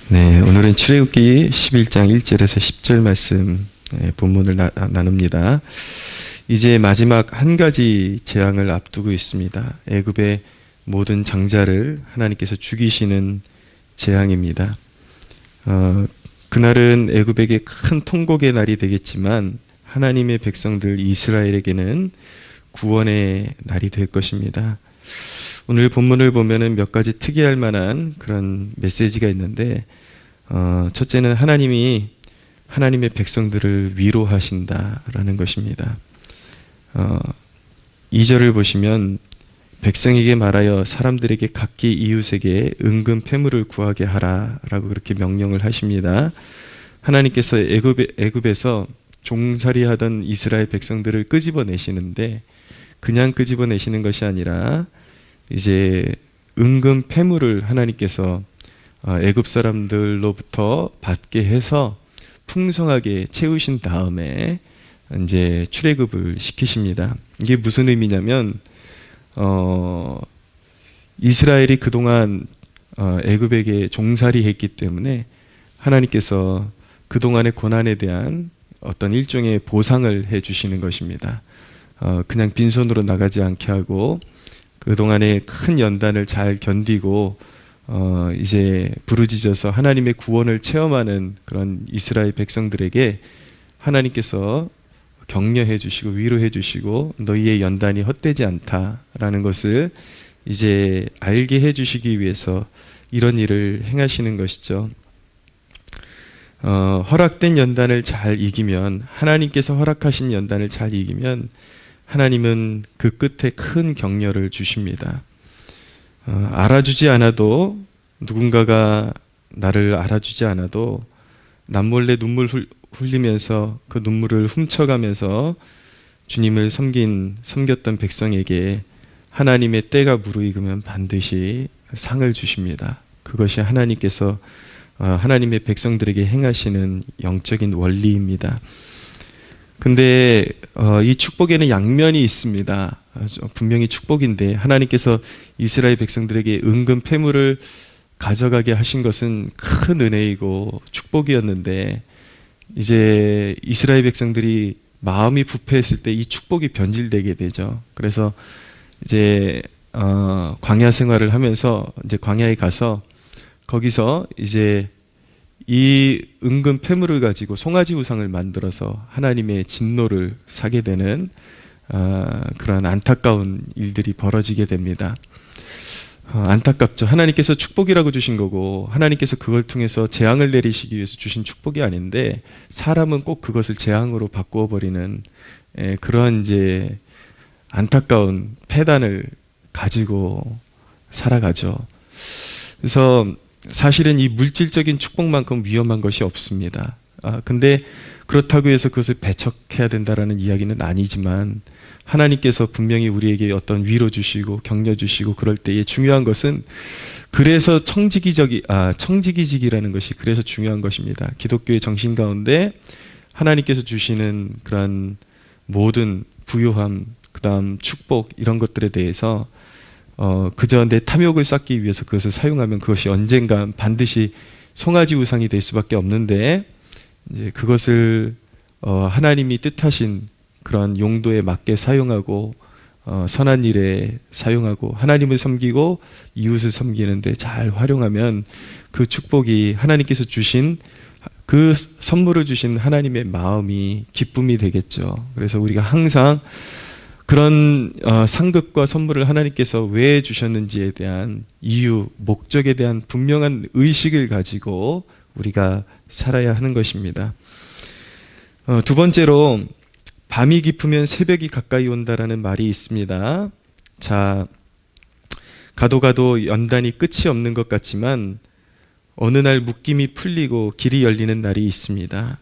네, 오늘은 출애굽기 11장 1절에서 10절 말씀 본문을 나눕니다. 이제 마지막 한 가지 재앙을 앞두고 있습니다. 애굽의 모든 장자를 하나님께서 죽이시는 재앙입니다. 그날은 애굽에게 큰 통곡의 날이 되겠지만 하나님의 백성들 이스라엘에게는 구원의 날이 될 것입니다. 오늘 본문을 보면은 몇 가지 특이할 만한 그런 메시지가 있는데, 첫째는 하나님이 하나님의 백성들을 위로하신다라는 것입니다. 2절을 보시면 백성에게 말하여 사람들에게 각기 이웃에게 은근 패물을 구하게 하라라고 그렇게 명령을 하십니다. 하나님께서 애굽에서 종살이하던 이스라엘 백성들을 끄집어내시는데 그냥 끄집어내시는 것이 아니라 이제 은근 패물을 하나님께서 애굽 사람들로부터 받게 해서 풍성하게 채우신 다음에 이제 출애굽을 시키십니다. 이게 무슨 의미냐면 이스라엘이 그동안 애굽에게 종살이했기 때문에 하나님께서 그동안의 고난에 대한 어떤 일종의 보상을 해주시는 것입니다. 그냥 빈손으로 나가지 않게 하고 그동안의 큰 연단을 잘 견디고 이제 부르짖어서 하나님의 구원을 체험하는 그런 이스라엘 백성들에게 하나님께서 격려해 주시고 위로해 주시고 너희의 연단이 헛되지 않다라는 것을 이제 알게 해 주시기 위해서 이런 일을 행하시는 것이죠. 허락된 연단을 잘 이기면, 하나님께서 허락하신 연단을 잘 이기면 하나님은 그 끝에 큰 격려를 주십니다. 알아주지 않아도, 누군가가 나를 알아주지 않아도 남몰래 눈물 흘리면서 그 눈물을 훔쳐가면서 주님을 섬겼던 백성에게 하나님의 때가 무르익으면 반드시 상을 주십니다. 그것이 하나님께서 하나님의 백성들에게 행하시는 영적인 원리입니다. 근데 이 축복에는 양면이 있습니다. 분명히 축복인데 하나님께서 이스라엘 백성들에게 은근 패물을 가져가게 하신 것은 큰 은혜이고 축복이었는데, 이제 이스라엘 백성들이 마음이 부패했을 때 이 축복이 변질되게 되죠. 그래서 이제 광야 생활을 하면서 이제 광야에 가서 거기서 이제 이 은근 패물을 가지고 송아지 우상을 만들어서 하나님의 진노를 사게 되는 그러한 안타까운 일들이 벌어지게 됩니다. 안타깝죠. 하나님께서 축복이라고 주신 거고 하나님께서 그걸 통해서 재앙을 내리시기 위해서 주신 축복이 아닌데 사람은 꼭 그것을 재앙으로 바꾸어 버리는 그런 이제 안타까운 패단을 가지고 살아가죠. 그래서 사실은 이 물질적인 축복만큼 위험한 것이 없습니다. 근데 그렇다고 해서 그것을 배척해야 된다라는 이야기는 아니지만 하나님께서 분명히 우리에게 어떤 위로 주시고 격려 주시고 그럴 때에 중요한 것은, 그래서 청지기직이라는 것이 그래서 중요한 것입니다. 기독교의 정신 가운데 하나님께서 주시는 그런 모든 부요함, 그 다음 축복, 이런 것들에 대해서 그저 내 탐욕을 쌓기 위해서 그것을 사용하면 그것이 언젠가 반드시 송아지 우상이 될 수밖에 없는데, 이제 그것을 하나님이 뜻하신 그런 용도에 맞게 사용하고 선한 일에 사용하고 하나님을 섬기고 이웃을 섬기는데 잘 활용하면 그 축복이, 하나님께서 주신 그 선물을 주신 하나님의 마음이 기쁨이 되겠죠. 그래서 우리가 항상 그런 상급과 선물을 하나님께서 왜 주셨는지에 대한 이유, 목적에 대한 분명한 의식을 가지고 우리가 살아야 하는 것입니다. 두 번째로, 밤이 깊으면 새벽이 가까이 온다라는 말이 있습니다. 자, 가도 연단이 끝이 없는 것 같지만 어느 날 묶임이 풀리고 길이 열리는 날이 있습니다.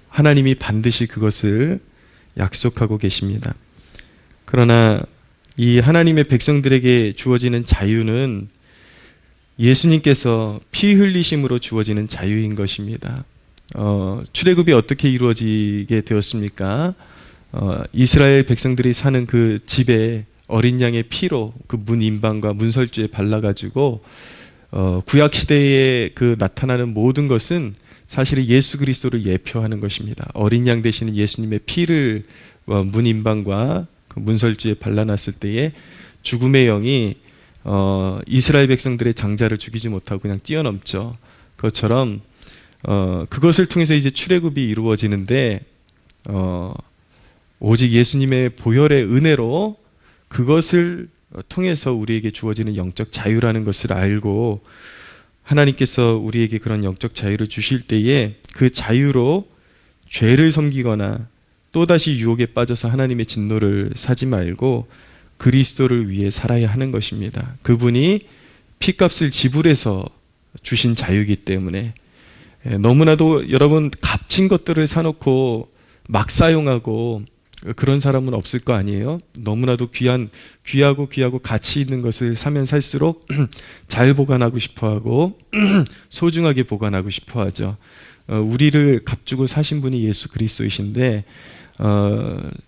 하나님이 반드시 그것을 약속하고 계십니다. 그러나 이 하나님의 백성들에게 주어지는 자유는 예수님께서 피 흘리심으로 주어지는 자유인 것입니다. 출애굽이 어떻게 이루어지게 되었습니까? 이스라엘 백성들이 사는 그 집에 어린 양의 피로 그 문 인방과 문설주에 발라가지고 구약 시대에 그 나타나는 모든 것은 사실은 예수 그리스도를 예표하는 것입니다. 어린 양 되시는 예수님의 피를 문인방과 그 문설주에 발라놨을 때에 죽음의 영이 이스라엘 백성들의 장자를 죽이지 못하고 그냥 뛰어넘죠. 그것처럼 그것을 통해서 이제 출애굽이 이루어지는데 오직 예수님의 보혈의 은혜로 그것을 통해서 우리에게 주어지는 영적 자유라는 것을 알고 하나님께서 우리에게 그런 영적 자유를 주실 때에 그 자유로 죄를 섬기거나 또다시 유혹에 빠져서 하나님의 진노를 사지 말고 그리스도를 위해 살아야 하는 것입니다. 그분이 피값을 지불해서 주신 자유이기 때문에 너무나도 여러분 값진 것들을 사놓고 막 사용하고 그런 사람은 없을 거 아니에요? 너무나도 귀하고 가치 있는 것을 사면 살수록 잘 보관하고 싶어하고 소중하게 보관하고 싶어하죠. 우리를 값주고 사신 분이 예수 그리스도이신데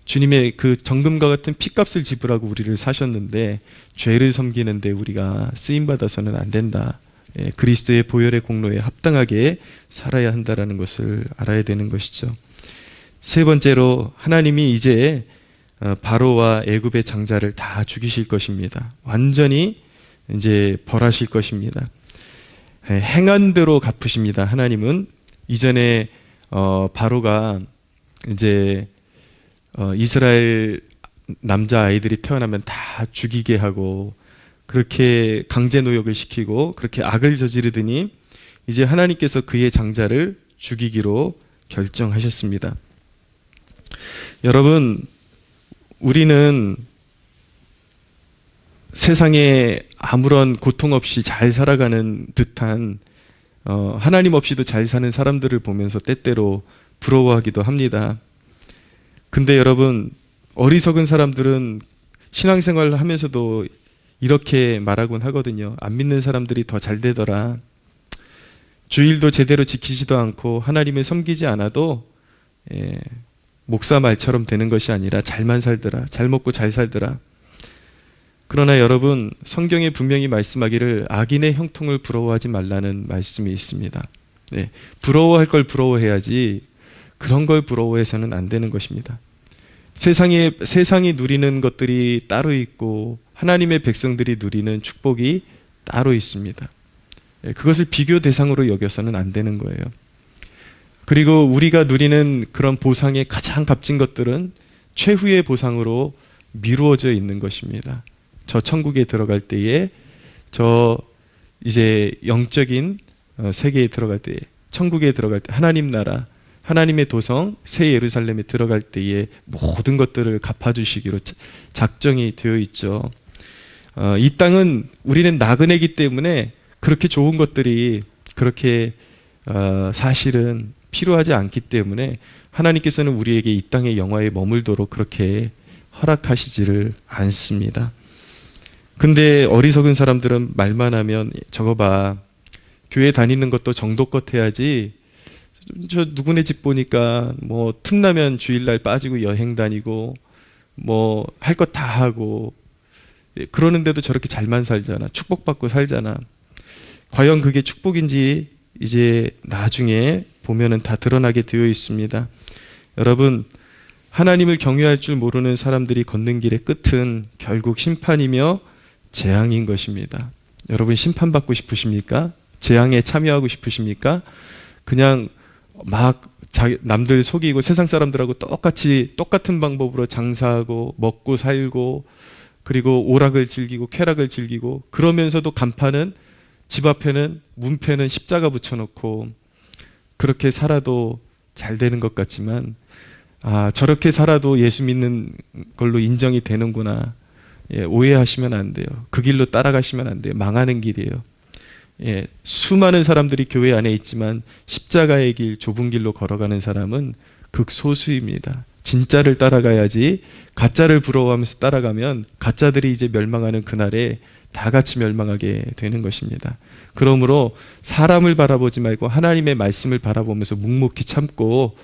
주님의 그 정금과 같은 피값을 지불하고 우리를 사셨는데 죄를 섬기는데 우리가 쓰임받아서는 안 된다. 그리스도의 보혈의 공로에 합당하게 살아야 한다는 것을 알아야 되는 것이죠. 세 번째로 하나님이 이제 바로와 애굽의 장자를 다 죽이실 것입니다. 완전히 이제 벌하실 것입니다. 행한 대로 갚으십니다. 하나님은 이전에 바로가 이제 이스라엘 남자 아이들이 태어나면 다 죽이게 하고 그렇게 강제 노역을 시키고 그렇게 악을 저지르더니 이제 하나님께서 그의 장자를 죽이기로 결정하셨습니다. 여러분, 우리는 세상에 아무런 고통 없이 잘 살아가는 듯한 하나님 없이도 잘 사는 사람들을 보면서 때때로 부러워하기도 합니다. 근데 여러분, 어리석은 사람들은 신앙생활을 하면서도 이렇게 말하곤 하거든요. 안 믿는 사람들이 더 잘 되더라. 주일도 제대로 지키지도 않고 하나님을 섬기지 않아도 목사 말처럼 되는 것이 아니라 잘만 살더라. 잘 먹고 잘 살더라. 그러나 여러분, 성경에 분명히 말씀하기를 악인의 형통을 부러워하지 말라는 말씀이 있습니다. 부러워할 걸 부러워해야지 그런 걸 부러워해서는 안 되는 것입니다. 세상이 누리는 것들이 따로 있고 하나님의 백성들이 누리는 축복이 따로 있습니다. 그것을 비교 대상으로 여겨서는 안 되는 거예요. 그리고 우리가 누리는 그런 보상의 가장 값진 것들은 최후의 보상으로 미루어져 있는 것입니다. 저 천국에 들어갈 때에 이제 영적인 세계에 들어갈 때에 천국에 들어갈 때 하나님 나라 하나님의 도성 새 예루살렘에 들어갈 때에 모든 것들을 갚아주시기로 작정이 되어 있죠. 이 땅은 우리는 나그네이기 때문에 그렇게 좋은 것들이 그렇게 사실은 필요하지 않기 때문에 하나님께서는 우리에게 이 땅의 영화에 머물도록 그렇게 허락하시지를 않습니다. 근데 어리석은 사람들은 말만 하면 저거 봐, 교회 다니는 것도 정도껏 해야지, 저 누구네 집 보니까 뭐 틈나면 주일날 빠지고 여행 다니고 뭐 할 것 다 하고 그러는데도 저렇게 잘만 살잖아. 축복받고 살잖아. 과연 그게 축복인지 이제 나중에 보면은 다 드러나게 되어 있습니다. 여러분, 하나님을 경외할 줄 모르는 사람들이 걷는 길의 끝은 결국 심판이며 재앙인 것입니다. 여러분, 심판받고 싶으십니까? 재앙에 참여하고 싶으십니까? 그냥 막 남들 속이고 세상 사람들하고 똑같은 방법으로 장사하고 먹고 살고 그리고 오락을 즐기고 쾌락을 즐기고 그러면서도 간판은 집 앞에는 문패는 십자가 붙여놓고 그렇게 살아도 잘 되는 것 같지만 저렇게 살아도 예수 믿는 걸로 인정이 되는구나. 오해하시면 안 돼요. 그 길로 따라가시면 안 돼요. 망하는 길이에요. 수많은 사람들이 교회 안에 있지만 십자가의 길, 좁은 길로 걸어가는 사람은 극소수입니다. 진짜를 따라가야지 가짜를 부러워하면서 따라가면 가짜들이 이제 멸망하는 그날에 다 같이 멸망하게 되는 것입니다. 그러므로 사람을 바라보지 말고 하나님의 말씀을 바라보면서 묵묵히 참고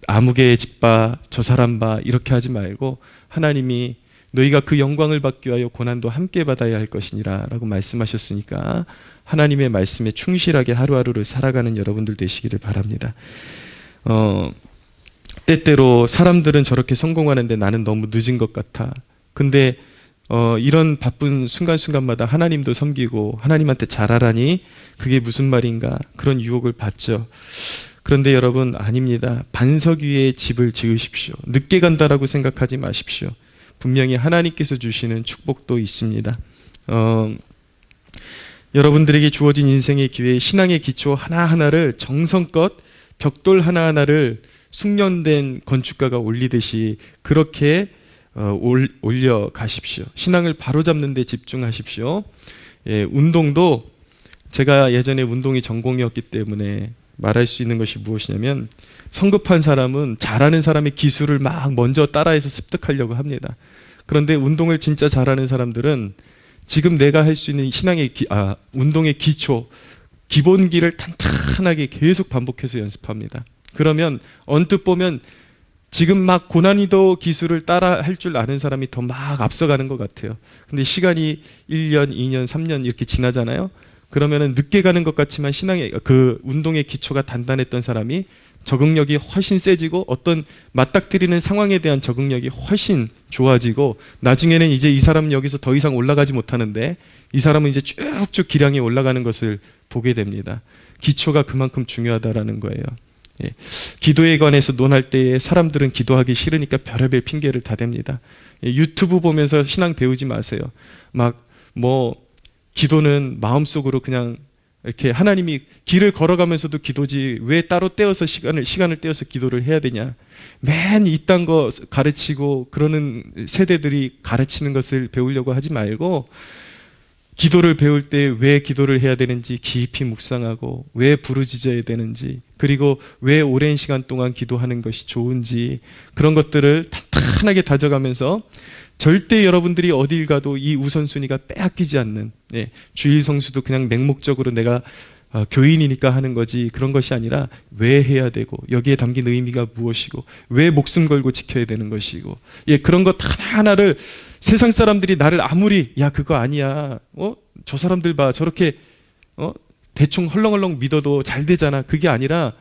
아무개 집 봐, 저 사람 봐 이렇게 하지 말고 하나님이 너희가 그 영광을 받기 위하여 고난도 함께 받아야 할 것이니라 라고 말씀하셨으니까 하나님의 말씀에 충실하게 하루하루를 살아가는 여러분들 되시기를 바랍니다. 때때로 사람들은 저렇게 성공하는데 나는 너무 늦은 것 같아. 근데 이런 바쁜 순간순간마다 하나님도 섬기고 하나님한테 잘하라니 그게 무슨 말인가, 그런 유혹을 받죠. 그런데 여러분, 아닙니다. 반석 위에 집을 지으십시오. 늦게 간다라고 생각하지 마십시오. 분명히 하나님께서 주시는 축복도 있습니다. 여러분들에게 주어진 인생의 기회에 신앙의 기초 하나하나를 정성껏 벽돌 하나하나를 숙련된 건축가가 올리듯이 그렇게 올려 가십시오. 신앙을 바로잡는 데 집중하십시오. 예, 운동도 제가 예전에 운동이 전공이었기 때문에 말할 수 있는 것이 무엇이냐면, 성급한 사람은 잘하는 사람의 기술을 막 먼저 따라해서 습득하려고 합니다. 그런데 운동을 진짜 잘하는 사람들은 지금 내가 할 수 있는 운동의 기초, 기본기를 탄탄하게 계속 반복해서 연습합니다. 그러면 언뜻 보면 지금 막 고난이도 기술을 따라 할 줄 아는 사람이 더 막 앞서가는 것 같아요. 근데 시간이 1년, 2년, 3년 이렇게 지나잖아요. 그러면은 늦게 가는 것 같지만 그 운동의 기초가 단단했던 사람이 적응력이 훨씬 세지고 어떤 맞닥뜨리는 상황에 대한 적응력이 훨씬 좋아지고, 나중에는 이제 이 사람은 여기서 더 이상 올라가지 못하는데 이 사람은 이제 쭉쭉 기량이 올라가는 것을 보게 됩니다. 기초가 그만큼 중요하다라는 거예요. 예. 기도에 관해서 논할 때에 사람들은 기도하기 싫으니까 별의별 핑계를 다 댑니다. 예. 유튜브 보면서 신앙 배우지 마세요. 기도는 마음속으로 그냥 이렇게 하나님이 길을 걸어가면서도 기도지 왜 따로 떼어서 시간을 떼어서 기도를 해야 되냐. 맨 이딴 거 가르치고 그러는 세대들이 가르치는 것을 배우려고 하지 말고, 기도를 배울 때 왜 기도를 해야 되는지 깊이 묵상하고, 왜 부르짖어야 되는지, 그리고 왜 오랜 시간 동안 기도하는 것이 좋은지, 그런 것들을 탄탄하게 다져가면서 절대 여러분들이 어딜 가도 이 우선순위가 빼앗기지 않는, 주일 성수도 그냥 맹목적으로 내가 교인이니까 하는 거지, 그런 것이 아니라 왜 해야 되고 여기에 담긴 의미가 무엇이고 왜 목숨 걸고 지켜야 되는 것이고, 그런 것 하나하나를 세상 사람들이 나를 아무리 야 그거 아니야, 저 사람들 봐 저렇게 대충 헐렁헐렁 믿어도 잘 되잖아, 그게 아니라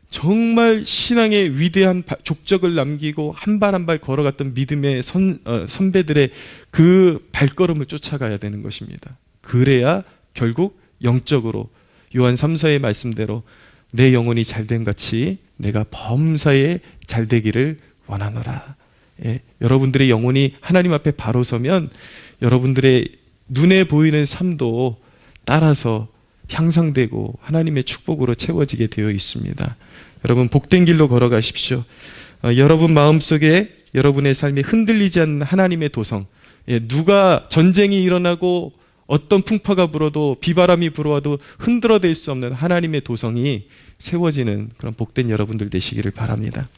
정말 신앙의 위대한 족적을 남기고 한 발 한 발 걸어갔던 믿음의 선배들의 그 발걸음을 쫓아가야 되는 것입니다. 그래야 결국 영적으로 요한 3서의 말씀대로 내 영혼이 잘된 같이 내가 범사에 잘되기를 원하노라. 여러분들의 영혼이 하나님 앞에 바로 서면 여러분들의 눈에 보이는 삶도 따라서 향상되고 하나님의 축복으로 채워지게 되어 있습니다. 여러분, 복된 길로 걸어가십시오. 여러분 마음속에 여러분의 삶이 흔들리지 않는 하나님의 도성, 누가 전쟁이 일어나고 어떤 풍파가 불어도 비바람이 불어와도 흔들어댈 수 없는 하나님의 도성이 세워지는 그런 복된 여러분들 되시기를 바랍니다.